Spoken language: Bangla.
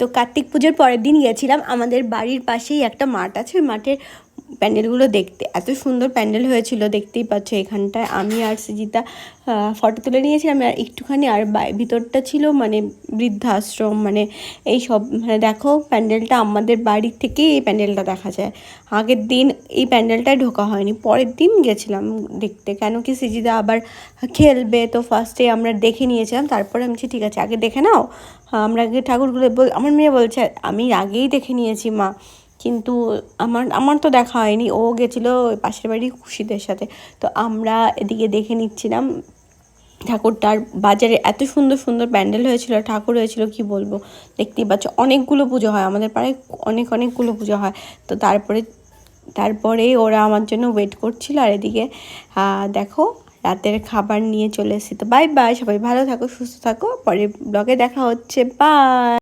তো কার্তিক পুজোর পরের দিন গেছিলাম আমাদের বাড়ির পাশেই একটা মাঠ আছে, ওই মাঠের প্যান্ডেলগুলো দেখতে। এত সুন্দর প্যান্ডেল হয়েছিল, দেখতেই পাচ্ছ। এখানটায় আমি আর সৃজিতা ফটো তুলে নিয়েছিলাম, আর একটুখানি আর ভিতরটা ছিল মানে বৃদ্ধাশ্রম, মানে এই সব, মানে দেখো প্যান্ডেলটা আমাদের বাড়ি থেকেই এই প্যান্ডেলটা দেখা যায়। আগের দিন এই প্যান্ডেলটায় ঢোকা হয়নি, পরের দিন গেছিলাম দেখতে, কেন কি সৃজিতা আবার খেলবে, তো ফার্স্টে আমরা দেখে নিয়েছিলাম। তারপরে আমি বলছি ঠিক আছে আগে দেখে নাও, আমরা আগে ঠাকুরগুলো আমার মেয়ে বলছে আমি আগেই দেখে নিয়েছি মা, কিন্তু আমার তো দেখা হয়নি। ও গেছিলো ওই পাশের বাড়ি খুশিদের সাথে, তো আমরা এদিকে দেখে নিচ্ছিলাম ঠাকুরটার। বাজারে এত সুন্দর সুন্দর প্যান্ডেল হয়েছিল, ঠাকুর হয়েছিল, কি বলবো। দেখতেই পাচ্ছ অনেকগুলো পুজো হয় আমাদের পাড়ায়, অনেকগুলো পুজো হয়। তো তারপরে ওরা আমার জন্য ওয়েট করছিল। আর এদিকে দেখো রাতের খাবার নিয়ে চলে এসেছি। তো বাই বাই, সবাই ভালো থাকো, সুস্থ থাকো, পরের ব্লগে দেখা হচ্ছে, বাই।